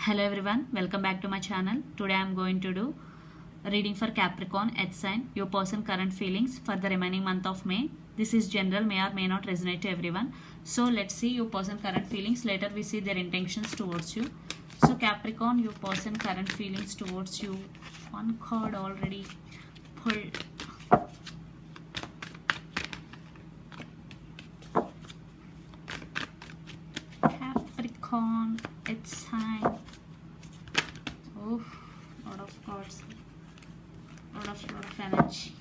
Hello everyone, welcome back to my channel. Today I am going to do a reading for Capricorn Earth sign, your person current feelings for the remaining month of May. This is general, may or may not resonate to everyone. So let's see your person current feelings. Later we see their intentions towards you. So Capricorn, your person current feelings towards you. One card already pulled. Capricorn, Earth sign. Oh, lot of cards, lot of energy.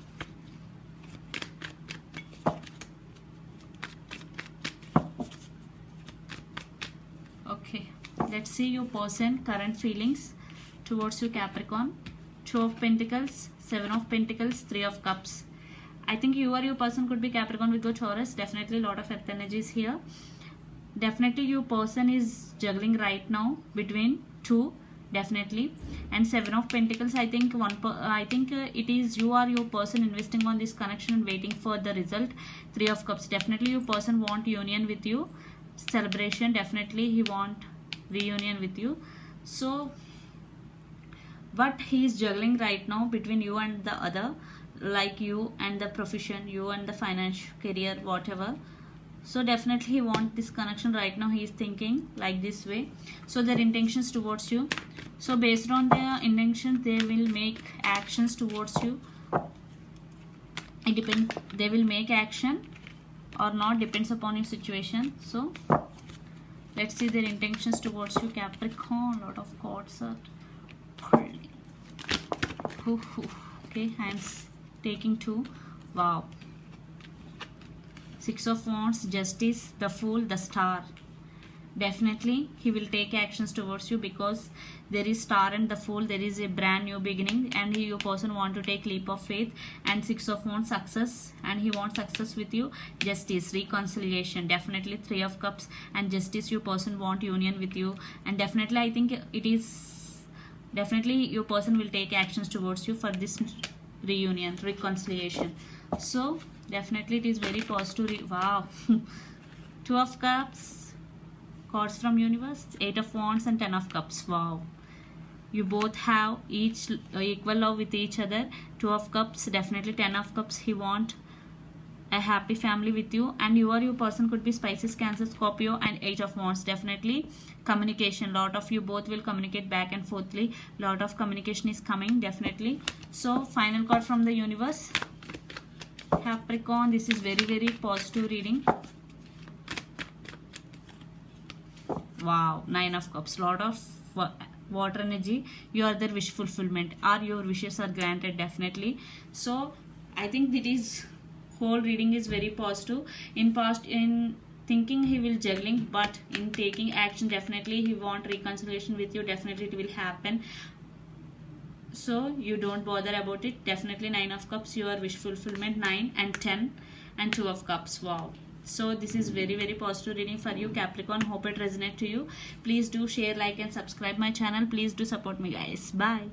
Okay, let's see your person current feelings towards you, Capricorn. Two of Pentacles, Seven of Pentacles, Three of Cups. I think you or your person could be Capricorn with your Taurus. Definitely a lot of earth energies here. Definitely your person is juggling right now between two, definitely. And Seven of Pentacles, I think it is you or your person investing on this connection and waiting for the result. Three of Cups, definitely your person want union with you, celebration, definitely he want reunion with you. So but he is juggling right now between you and the other, like you and the profession, you and the financial career, whatever. So definitely he wants this connection right now. He is thinking like this way. So their intentions towards you. So based on their intentions, they will make actions towards you. It depends. They will make action or not, depends upon your situation. So let's see their intentions towards you, Capricorn. A lot of cards are pulling. Okay, I am taking two. Wow. Six of Wands, Justice, the Fool, the Star. Definitely he will take actions towards you because there is Star and the Fool. There is a brand new beginning and your person want to take leap of faith. And Six of Wands, success, and he wants success with you. Justice, reconciliation, definitely Three of Cups and Justice, your person want union with you. And definitely I think it is, definitely your person will take actions towards you for this reunion, reconciliation. So definitely it is very positive. Wow. Two of Cups, cards from universe, Eight of Wands and Ten of Cups. Wow, you both have each equal love with each other. Two of Cups, definitely Ten of Cups, he want a happy family with you. And you or your person could be Pisces, Cancer, Scorpio. And Eight of Wands, definitely communication. Lot of you both will communicate back and forthly. Lot of communication is coming, definitely. So final card from the universe, Capricorn. This is very positive reading. Wow, Nine of Cups, lot of water energy. You are their wish fulfillment, or your wishes are granted, definitely. So I think that is whole reading is very positive. In thinking he will juggling, but in taking action, definitely he want reconciliation with you. Definitely it will happen. So you don't bother about it. Definitely Nine of Cups, your wish fulfillment. 9 and 10 and Two of Cups. Wow. So this is very positive reading for you, Capricorn. Hope it resonates to you. Please do share, like and subscribe my channel. Please do support me, guys. Bye.